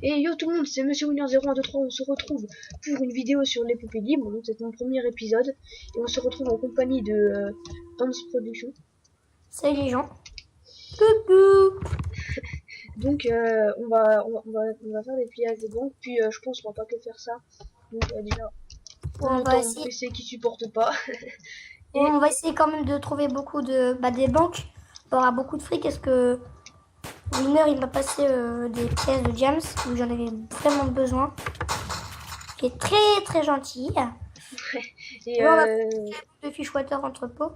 Et yo tout le monde, c'est Monsieur Winner 0123, on se retrouve pour une vidéo sur l'épopée libre, donc c'est mon premier épisode, et on se retrouve en compagnie de Hans Production. Salut les gens. Coucou. Donc on va faire des pillages de banque, puis je pense qu'on va pas que faire ça. Donc déjà, on On va entend mon essayer, PC qui supporte pas. Et on va essayer quand même de trouver beaucoup de des banques. Il y aura beaucoup de fric. Est-ce que Winner il m'a passé des pièces de James où j'en avais vraiment besoin. Qui est très très gentil. et Là, on va faire de Fishwater entrepôt.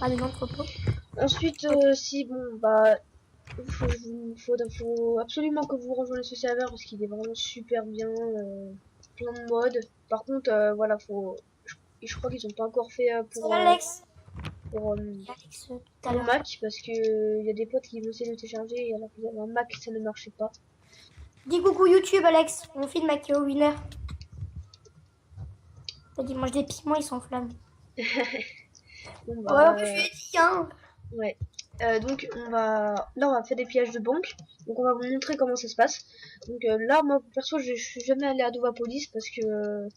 Des entrepôts. ensuite, si bon bah faut absolument que vous rejoigniez ce serveur parce qu'il est vraiment super bien, plein de modes. Par contre, voilà, je crois qu'ils ont pas encore fait C'est Alex. pour, Alex tout à pour l'heure. Mac parce que il y a des potes qui essaient de télécharger et alors qu'ils avaient un Mac ça ne marchait pas. Dis coucou YouTube Alex. On filme avec Winner. Il mange des piments, il s'enflamme. Bon Ouais, en bah plus je lui ai dit hein. ouais. Donc là on va faire des pillages de banque. Donc on va vous montrer comment ça se passe. Donc là moi perso je suis jamais allé à Dovapolis parce que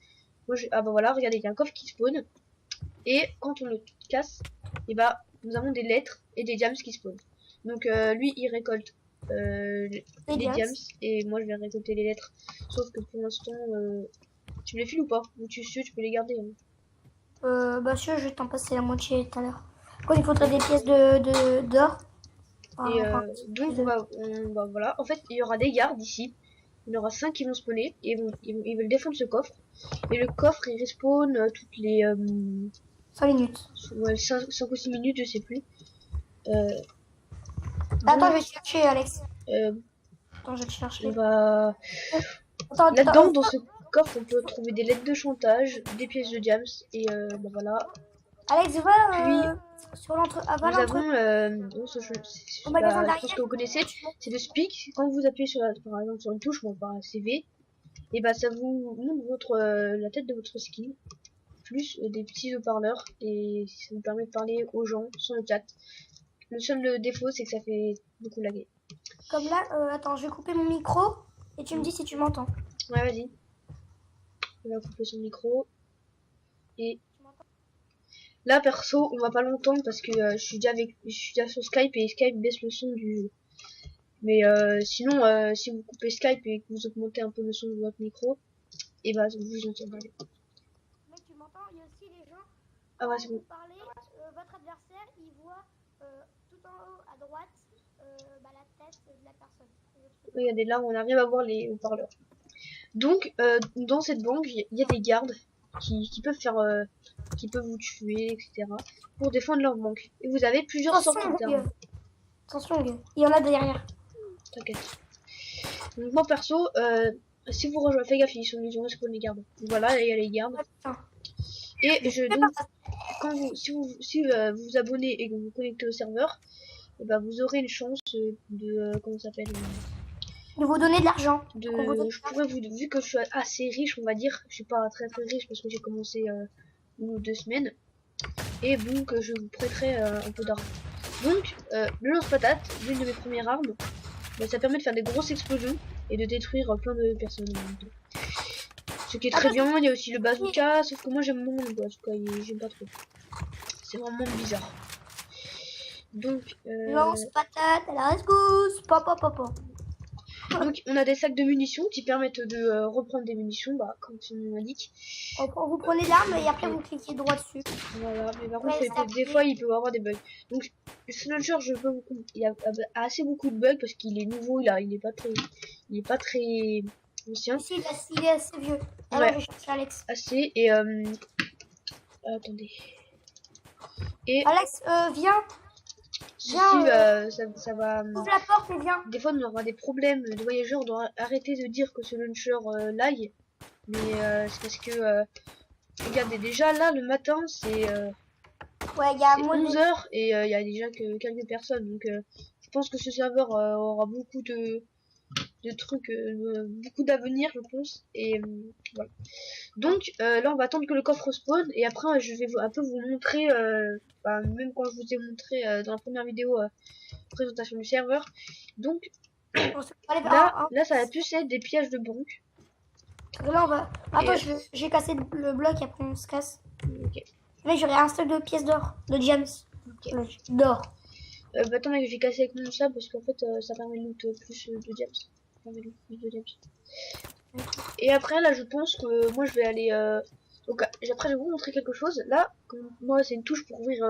ah bah voilà, regardez, il y a un coffre qui spawn et quand on le casse, et bah nous avons des lettres et des diams qui spawnent. Donc lui il récolte les diams et moi je vais récolter les lettres. Sauf que pour l'instant tu me les files ou pas? Ou tu peux les garder hein. Bah sûr, je vais t'en passer la moitié tout à l'heure. Quand il faudrait des pièces d'or. Et Enfin, donc voilà, en fait il y aura des gardes ici. Il y en aura 5 qui vont spawner et ils veulent défendre ce coffre. Et le coffre il respawn toutes les 5 minutes. ouais, 5 ou 6 minutes, je sais plus. Attends, Donc, je vais te chercher, Alex. euh, Attends, je vais te chercher. on va Attends. là-dedans, dans ce coffre, on peut trouver des lettres de chantage, des pièces de diams et bah voilà. Alex, Puis va sur va nous l'entre avons au magasin je pense derrière. que vous connaissez, c'est de speak. Quand vous appuyez par exemple sur une touche, bon, par CV, et bah ça vous montre la tête de votre skin, plus des petits haut-parleurs et ça vous permet de parler aux gens sans le chat. Le seul défaut, c'est que ça fait beaucoup laguer. Comme là, attends, je vais couper mon micro et tu me dis si tu m'entends. Ouais, vas-y. On va couper son micro. Et là, perso, on va pas l'entendre parce que je suis déjà sur Skype et Skype baisse le son du jeu. Mais sinon, si vous coupez Skype et que vous augmentez un peu le son de votre micro, et bah vous entendrez. Mec, tu m'entends? Il y a aussi les gens. Ah ouais, c'est bon. Vous parlez, votre adversaire, il voit tout en haut à droite la tête de la personne. Regardez, là, on arrive à voir les haut-parleurs. Donc, dans cette banque, il y a des gardes qui peuvent faire, qui peuvent vous tuer, etc. pour défendre leur banque. Et vous avez plusieurs sortes d'armes. Attention, il y en a derrière. T'inquiète. Donc moi perso, si vous rejoignez, fais gaffe, ils ont respawn les gardes. Voilà, il y a les gardes. Et donc, quand si vous vous abonnez et que vous vous connectez au serveur, et ben vous aurez une chance de comment ça s'appelle de vous donner de l'argent. Je pourrais vu que je suis assez riche, on va dire, je suis pas très riche parce que j'ai commencé 1 ou 2 semaines, et donc je vous prêterai un peu d'argent. Donc le lance-patate, l'une de mes premières armes, bah, ça permet de faire des grosses explosions et de détruire plein de personnes en même temps. Ce qui est très bien. Il y a aussi le bazooka, sauf que moi j'aime moins le bazooka, j'aime pas trop. C'est vraiment bizarre. Donc lance-patate à la rescousse. Papa. donc on a des sacs de munitions qui permettent de reprendre des munitions, bah comme son nom l'indique. Vous prenez l'arme et après vous cliquez droit dessus. Voilà, mais par contre des fois il peut avoir des bugs. Donc le Snatcher, il y a assez beaucoup de bugs parce qu'il est nouveau, il est pas très ancien. Ici, il est assez vieux. Alors je cherche Alex. Assez et attendez. Et Alex, viens. ça va. Ouvre la porte et viens. Des fois, on aura des problèmes. Les voyageurs doivent arrêter de dire que ce launcher lag. Mais c'est parce que regardez, déjà là le matin c'est 11h et il y a déjà que quelques personnes. Donc je pense que ce serveur aura beaucoup de trucs, beaucoup d'avenir, je pense. Et voilà. Donc là, on va attendre que le coffre spawn et après, je vais un peu vous montrer, même quand je vous ai montré dans la première vidéo présentation du serveur. Donc On va aller Là, ça va plus être des pièges de banque. là, on va. Attends, Et- j'ai cassé le bloc et après on se casse. Ok. Mais j'aurais un stock de pièces d'or, de gems. Ok. D'or. Bah attends, mec, je vais casser avec mon chat parce qu'en fait, ça permet de loot plus de gems. Ça permet de loot plus de gems. Et après, là, je pense que moi, je vais aller. Donc, après, je vais vous montrer quelque chose. Là, moi, c'est une touche pour ouvrir.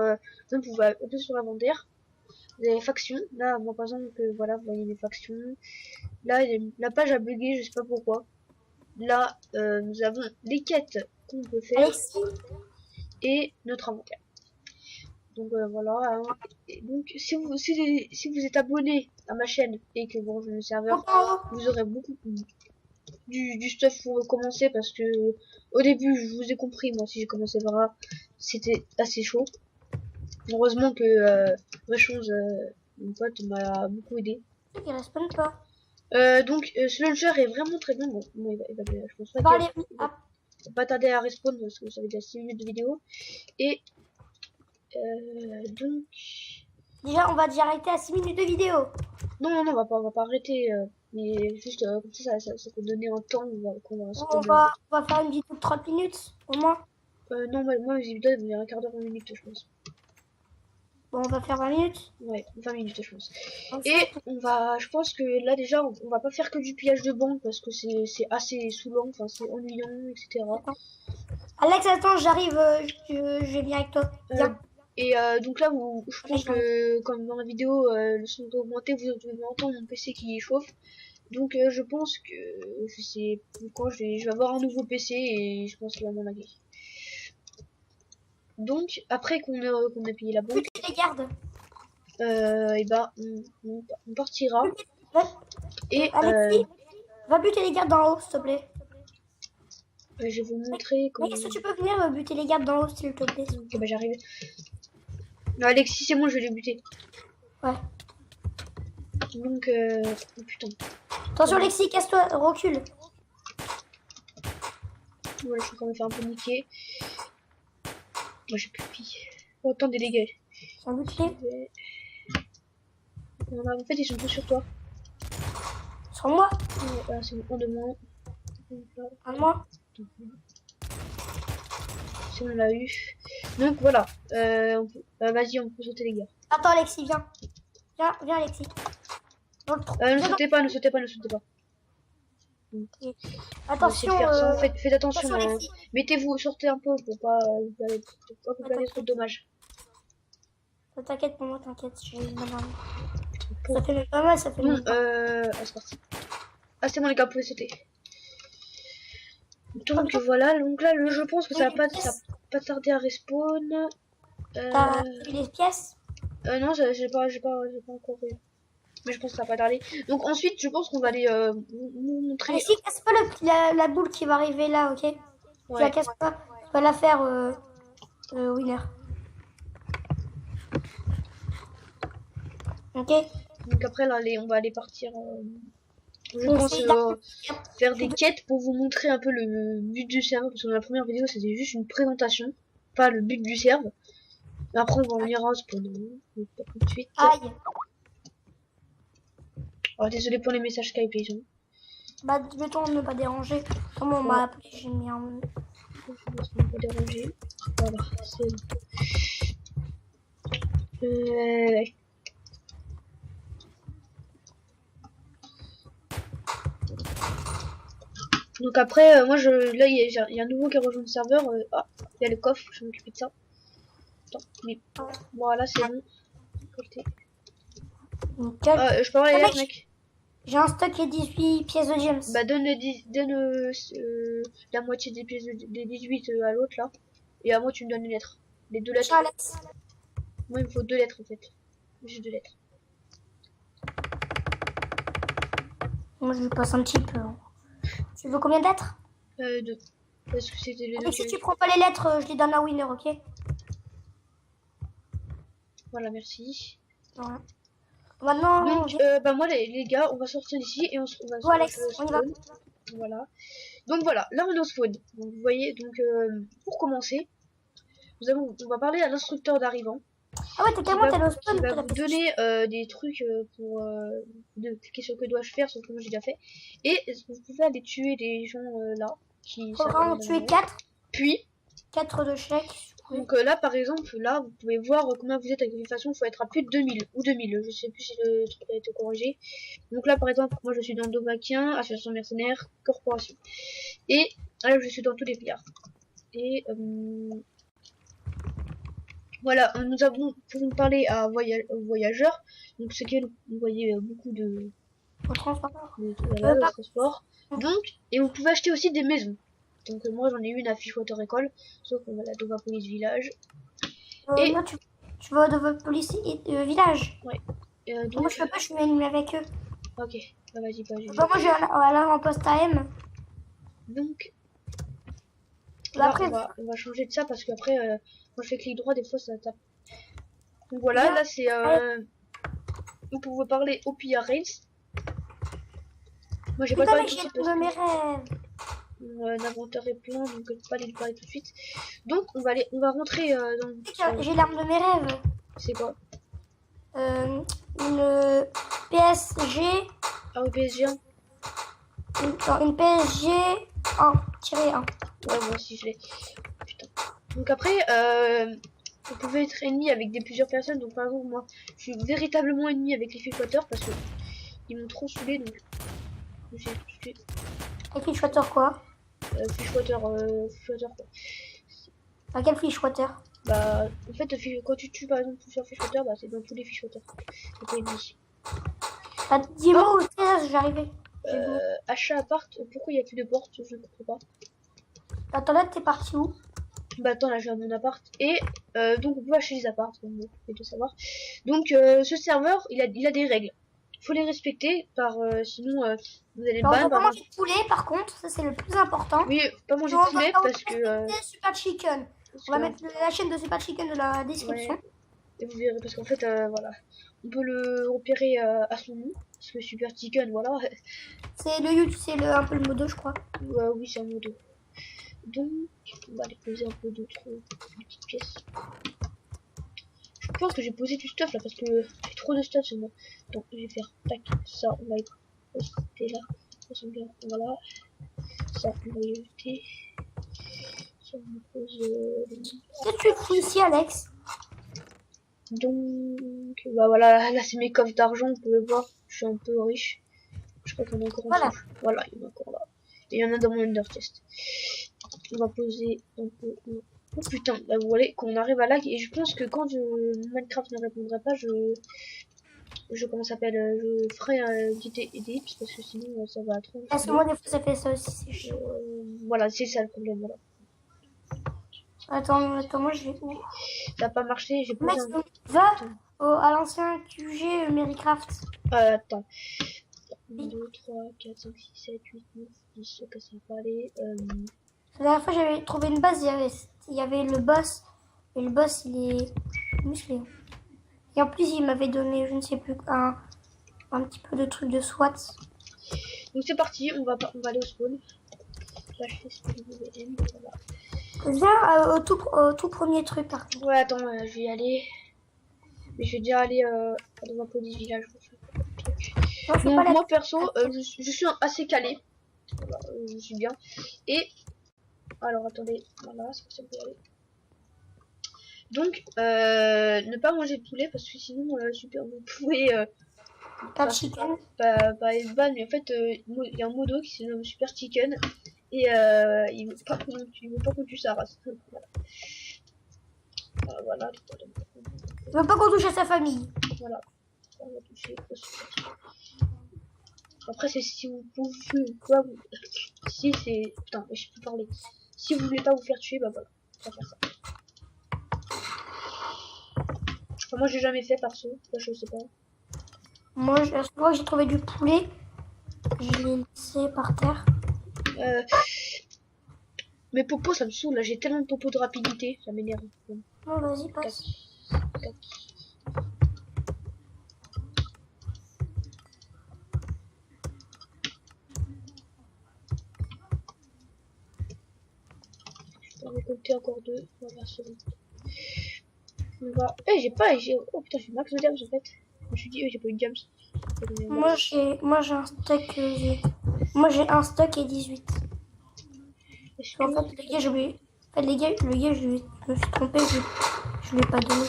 Donc, vous pouvez un peu sur l'inventaire. Vous avez les factions. Là, moi, par exemple, voilà, vous voyez les factions. Là, la page a bugué, je sais pas pourquoi. Là, nous avons les quêtes qu'on peut faire Alexis, et notre inventaire. Donc voilà. Hein. Et donc si vous êtes abonné à ma chaîne et que vous rejoignez le serveur, vous aurez beaucoup du stuff pour commencer parce que au début je vous ai compris, moi si j'ai commencé par là c'était assez chaud. Heureusement que vraie chose, mon pote m'a beaucoup aidé. il respawn pas. Donc ce launcher est vraiment très bien. Bon, moi, je pense pas Parlez. qu'il va pas tarder à respawn parce que ça fait déjà 6 minutes de vidéo. Et donc Déjà, on va déjà arrêter à 6 minutes de vidéo. non, on va pas arrêter. Mais juste comme ça peut donner un temps qu'on va On va, on va faire une vidéo de 30 minutes au moins. non, moi mes vidéos elles vont durer un quart d'heure, 20 minutes, je pense. Bon, on va faire 20 minutes. Ouais, 20 minutes, je pense. Ensuite, Et je pense que là déjà, on va pas faire que du pillage de banque parce que c'est assez saoulant, enfin c'est ennuyant, etc. Alex, attends, j'arrive. Je viens avec toi. Viens. Et donc là, je pense que comme dans la vidéo, le son doit augmenter, vous devez entendre mon PC qui chauffe. Donc je pense que je sais quand je vais avoir un nouveau PC et je pense qu'il va m'en laguer. Donc après qu'on a payé la banque, Buter les gardes. et ben on partira et Alexis, va buter les gardes d'en haut, s'il te plaît. je vais vous montrer comment. Est-ce que tu peux venir buter les gardes d'en haut, s'il te plaît? Ok, bah j'arrive. Non, Alexis, c'est bon, je vais les buter. Ouais. Donc oh, putain. Attention, Alexis, casse-toi, recule. Voilà, je suis en train de me faire un peu niquer. Moi j'ai plus de vie. Oh, attendez les gars. Sans buter. En fait, ils sont tous sur toi. Sur moi. Voilà, c'est un de moins. Un de moi. Si on l'a eu. Donc voilà. Vas-y, on peut sauter les gars. Attends, Alexis, viens. Viens, Alexis. Ne sautez pas, ne sautez pas, ne sautez pas. Attention. Faites attention. Attention, Mettez-vous, sortez un peu pour pas vous faire trop de dommages. T'inquiète pour moi, t'inquiète. J'ai une bonne arme. Ça fait pas mal, ça fait Bon, mal. c'est parti. Ah, c'est bon les gars, vous pouvez sauter. Donc voilà, donc là, je pense que ça va pas tarder à respawn. T'as eu les pièces? Non, j'ai pas encore vu. Mais je pense que ça va pas tarder. Donc ensuite, je pense qu'on va aller vous montrer. Alexis, casse pas la boule qui va arriver là, ok? Tu la casses pas. Tu vas la faire winner. Ok? Donc après, là, on va aller partir. Je Donc, pense c'est faire des quêtes pour vous montrer un peu le but du serveur. Parce que dans la première vidéo, c'était juste une présentation. Pas le but du serveur. Après, on va revenir à spawn. Pas tout de suite. Aïe. Oh, désolé pour les messages Skype, les gens. Bah, mettons ne pas déranger. Comment on m'a appelé? J'ai mis un. Je vais pas déranger. Voilà, c'est bon. Donc après, moi, là, il y a un nouveau qui a rejoint le serveur. Ah, il y a le coffre, je vais m'occuper de ça. Attends, mais voilà, c'est bon. Nickel. Je peux avoir les lettres, mec. J'ai un stock et 18 pièces de gems. Bah, donne la moitié des pièces des 18 à l'autre, là. Et à moi, tu me donnes les lettres. Les 2 lettres. Alex. Moi, il me faut 2 lettres, en fait. Juste 2 lettres. Moi, je lui passe un petit peu. Tu veux combien de lettres? 2. Parce que c'était les deux. Et si tu prends pas les lettres, je les donne à Winner, ok? Voilà, merci. Voilà. Maintenant, donc, bah moi les gars, on va sortir d'ici et on va oh, Alex, on y va. Voilà. Donc voilà, là on est au spawn. Donc vous voyez, donc pour commencer, on va parler à l'instructeur d'arrivant. Ah ouais, t'es qui carrément va, allé au qui spawn, va t'as vous fait donner des trucs pour de cliquer sur que dois-je faire, sauf que moi j'ai déjà fait. Et vous pouvez aller tuer des gens là qui faut s'appellent vraiment tuer 4. Puis 4 de chèques. Oui. donc là par exemple là vous pouvez voir combien vous êtes avec l'effactation. Il faut être à plus de 2000 ou 2000, je sais plus si le truc a été corrigé. Donc là par exemple moi je suis dans Domaquien, association mercenaire, corporation. Et là je suis dans tous les pillards. Et voilà, nous avons pouvons parler à voyageurs. Donc c'est que vous voyez beaucoup de Au transport. voilà, le transport. Donc, et vous pouvez acheter aussi des maisons. Donc moi j'en ai une à Fishwater École, sauf qu'on a la Dova Police Village. Et Non, tu vas de votre police village. ouais. Moi, Donc je peux pas, je suis ennemi avec eux. ok, bah, vas-y pas. Bah, moi, j'ai un poste AM. Donc Bah, là après, on va changer de ça parce qu'après quand je fais clic droit des fois ça tape. Donc voilà, là c'est vous pouvez parler au Pia Rails. Moi j'ai pas putain, parlé mais tout de j'ai suite le parce de mes que rêves. mon inventaire est plein, donc je peux pas aller le parler tout de suite. Donc on va rentrer dans J'ai l'arme de mes rêves. c'est quoi? Une PSG. Ah oui, PSG1. Une PSG 1-1. Ouais, moi aussi je l'ai. Putain. Donc après, vous pouvez être ennemi avec plusieurs personnes. Donc par exemple, moi, je suis véritablement ennemi avec les Fishwater parce que ils m'ont trop saoulé. Donc j'ai tué Et Fishwater quoi? Fishwater, Fishwater quoi. Bah, quel Fishwater? Bah, en fait, quand tu tues par exemple plusieurs Fishwater, bah c'est dans tous les Fishwater. C'est pas ennemi. Bah, dis-moi où t'es, j'arrivais. Achat appart, pourquoi il y a plus de porte? Je ne comprends pas. Attends, là, t'es parti où? Bah attends, là j'ai mon appart. Et donc on peut acheter les apparts, comme vous pouvez tout savoir. Donc ce serveur, il a des règles. Faut les respecter, sinon vous allez Alors, on ban. peut pas manger de poulet, par contre, ça c'est le plus important. Oui, faut pas manger On de poulet va parce que Super Chicken. On va mettre la chaîne de Super Chicken dans la description. ouais, et vous verrez parce qu'en fait voilà, on peut le repérer à son nom parce que Super Chicken, voilà. C'est le YouTube, c'est un peu le modo, je crois. Oui, c'est un modo. Donc on va aller poser un peu d'autres petites pièces. Je pense que j'ai posé du stuff là parce que j'ai trop de stuff sur moi. Donc je vais faire tac, ça on va y poster là. Ça bien, voilà. Ça on va y jeter. Ça on pose. Qu'est-ce que tu fous ici, Alex? Donc bah voilà, là c'est mes coffres d'argent, vous pouvez voir, je suis un peu riche. Je crois qu'il y en a encore en Voilà. dessous. Voilà, il y en a encore là. Et il y en a dans mon Ender Chest. On va poser un peu. Oh putain, bah vous voyez qu'on arrive à lag et je pense que quand Minecraft ne répondra pas, comment ça s'appelle, je ferai un petit edit parce que sinon ça va trop. Parce que moi, des fois, ça fait ça aussi, c'est chiant. Voilà, c'est ça le problème. Voilà. Attends, moi, je vais où? Ça n'a pas marché, j'ai posé un. Va à l'ancien QG Merrycraft. Attends. 1, 2, 3, 4, 5, 6, 7, 8, 9, 10. Ok, ça va pas aller. La dernière fois, j'avais trouvé une base, il y avait le boss. Et le boss, il est musclé. Et en plus, il m'avait donné, je ne sais plus, un petit peu de trucs de SWAT. Donc c'est parti, on va aller au spawn. Là, je fais spawn WM, voilà. Viens au tout premier truc, par contre. Ouais, attends, je vais y aller. Mais je vais déjà aller dans ma police village. Non, donc moi perso, je suis assez calé. Voilà, je suis bien. Et alors attendez, voilà, c'est ça peut aller. Donc ne pas manger de poulet parce que sinon super vous pouvez pas chicken. Pas être ban, mais en fait il y a un modo qui se nomme Super Chicken et il veut pas qu'on tue sa race. Voilà. Il veut pas qu'on touche à sa famille. Voilà. On va toucher. Après c'est si vous pouvez quoi si c'est putain mais je peux parler. Si vous voulez pas vous faire tuer, bah voilà, on va faire ça. Enfin, moi j'ai jamais fait perso, je sais pas. Moi, j'ai trouvé du poulet. Je l'ai laissé par terre. Mes popos ça me saoule, là j'ai tellement de popos de rapidité, ça m'énerve. Non, vas-y, passe. Tac. Je peux en récolter encore deux, voilà c'est bon. On va... Eh, j'ai pas... Oh putain, j'ai max de diams en fait. Je me suis dit, j'ai pas eu de diams. Moi j'ai un stock, moi j'ai un stock et 18. Est-ce En que... fait, les gars, j'ai oublié. En fait, les gars, le gars, je me suis trompé, je lui ai pas donné.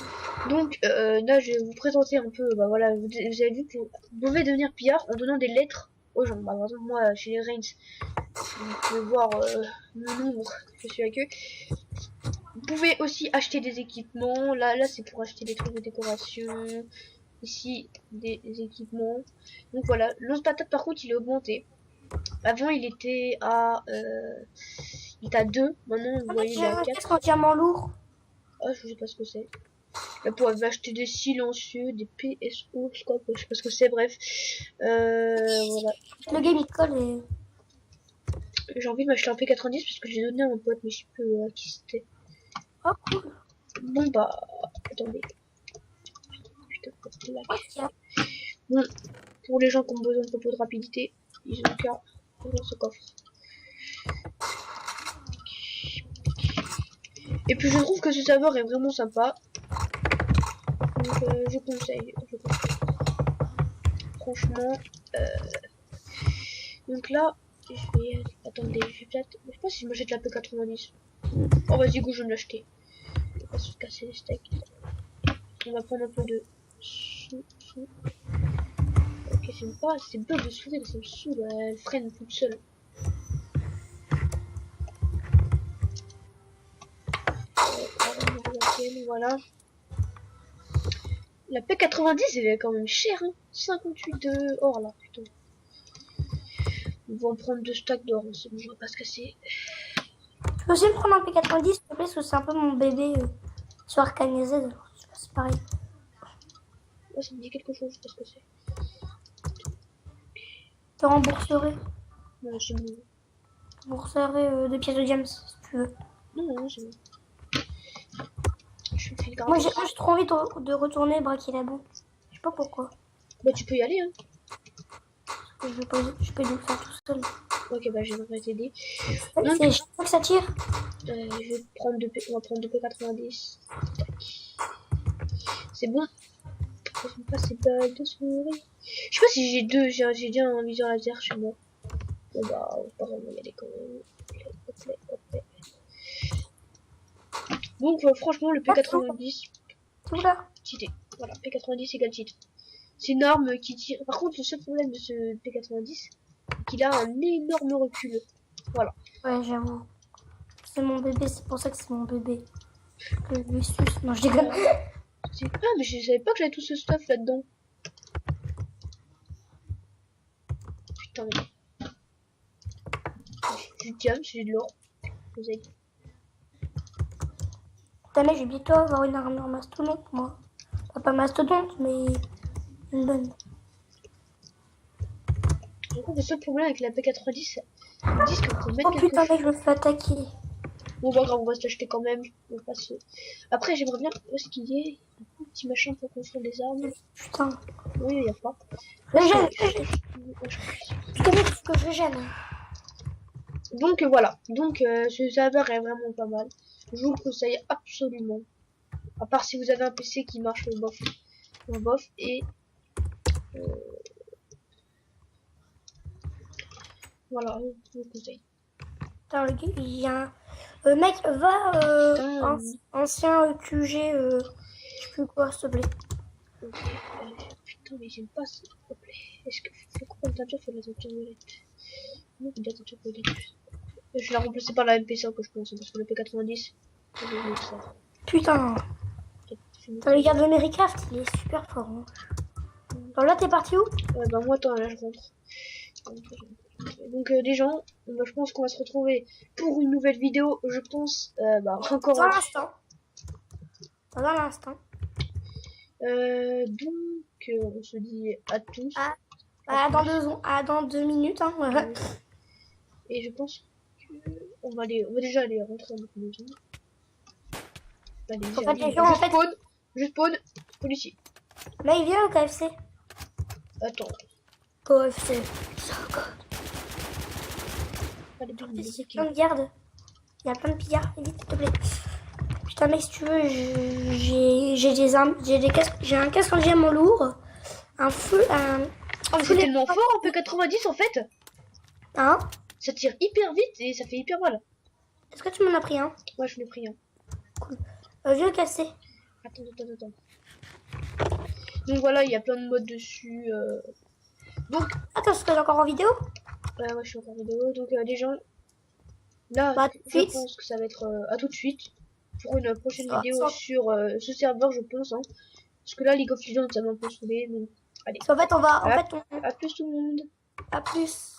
Donc, là, je vais vous présenter un peu, bah voilà, vous avez vu que vous pouvez devenir pillard en donnant des lettres aux gens. Bah, par exemple, moi, chez les Reigns, vous pouvez voir le nombre que je suis avec eux. Vous pouvez aussi acheter des équipements. Là c'est pour acheter des trucs de décoration. Ici, des équipements. Donc voilà, l'os patate, par contre, il est augmenté. Avant, il était à 2. Maintenant, vous voyez, il J'ai est à un 4. casque en diamant lourd. Ah, je sais pas ce que c'est. Là, pour acheter des silencieux, des PSO, je sais pas ce que c'est, bref. Voilà. Le game il colle et. J'ai envie de m'acheter un P90 parce que j'ai donné à mon pote, mais je sais plus à qui c'était. Oh cool. Bon, bah, attendez. Putain, Ouais, tiens. bon, pour les gens qui ont besoin de propos de rapidité, ils ont qu'à ouvrir ce coffre. Et puis je trouve que ce serveur est vraiment sympa. Donc je conseille. Franchement. Donc là, je vais... Attendez, je vais peut-être... Je sais pas si je m'achète la P90. Oh vas-y, go, je vais me l'acheter. Je vais pas se casser les steaks. On va prendre un peu de... Ok, j'aime pas ces bugs de souris, ça me saoule. Elle freine toute seule. Voilà. La P90 elle est quand même chère, hein. 58 de or là, putain. On va en prendre 2 stacks d'or, c'est bon, on va pas se casser. Je peux aussi me prendre un P90 s'il te plaît, parce que c'est un peu mon bébé sur Arcane Z. C'est pareil. Ouais, ça me dit quelque chose, je sais pas ce que c'est. Je te rembourserai. Non, c'est bon. Je te rembourserai 2 pièces de diams si tu veux. Non, c'est bon. Je fais le Moi j'ai trop envie de retourner braquer la banque. Je sais pas pourquoi. Bah tu peux y aller, hein. Je peux le faire tout seul. Ok, bah j'aimerais t'aider. C'est chaque fois que ça tire. Je vais prendre on va prendre 2 P90. C'est bon. Je sais pas, c'est pas de souris. Je sais pas si j'ai deux, j'ai déjà un viseur laser chez moi. Bon bah, pas vraiment y aller quand même. Ok. Donc franchement, le P90, Tout là. cheaté. Voilà, P90 égale cheat. C'est une arme qui tire. Par contre, le seul problème de ce P90, c'est qu'il a un énorme recul. Voilà. Ouais, j'avoue. C'est mon bébé, c'est pour ça que c'est mon bébé. Que je lui suce. Non, je déconne. Ah, mais je savais pas que j'avais tout ce stuff là-dedans. Putain. J'ai du diamant, j'ai de l'or. Vous avez... Cette année, je vais bientôt avoir une armure mastodonte, moi. Pas mastodonte, mais une bonne. Du coup, le seul problème avec la P90, ils disent qu'on peut mettre Oh putain, mec, je me fais attaquer. Bon, bah grave, on va se l'acheter quand même. On passe... Après, j'aimerais bien où est-ce qu'il y ait un petit machin pour construire des armes. Putain. Oui, il n'y a pas. Je gêne. Putain, mec, faut que je gêne. Donc voilà. Donc ce serveur est vraiment pas mal. Je vous le conseille absolument. À part si vous avez un PC qui marche bof. Et voilà, je vous le conseille. Attends, le gars, il y a un... mec, va ancien QG, je sais plus quoi, s'il te plaît. Ok, putain, mais j'aime pas s'il te plaît. Est-ce que faut couper la teinture, faut la teinture violette. Non, la teinture violette. Je l'ai remplacé par la MP5 que je pense, parce que le P90, c'est ça. Putain. Attends, le gars de Americraft, il est super fort. Hein. Alors là, t'es parti où? Bah moi, attends, là, je rentre. Donc les gens, bah, je pense qu'on va se retrouver pour une nouvelle vidéo, je pense, bah encore dans l'instant. Dans l'instant. Donc on se dit à tous. Dans 2 minutes. Hein. Et je pense qu'on va déjà aller rentrer dans notre maison. Allez, en fait, les gens, je spawn ici. Là, il vient au KFC. Attends. KFC. Allez, Il y a plein de gardes. Il y a plein de pillards. Vite, s'il te plaît. Putain mec, si tu veux, j'ai un casque en diamant lourd, un feu, un... Oh, mais c'est tellement fort un peu 90 en fait. Hein? Ça tire hyper vite et ça fait hyper mal. Est-ce que tu m'en as pris un? Ouais, je l'ai pris un. Cool. Je vais le casser. Attends. Donc voilà, il y a plein de modes dessus. Donc, Attends, est-ce que j'ai encore en vidéo? ouais, je suis encore en vidéo. Donc les gens, là, Bah, tout de je suite. pense que ça va être à tout de suite pour une prochaine Ça- vidéo ça- sur ce serveur, je pense. Hein. Parce que là, League of Legends, ça m'a un peu saoulé. Mais... Allez, En fait, on va... En à, fait, à plus tout le monde. à plus.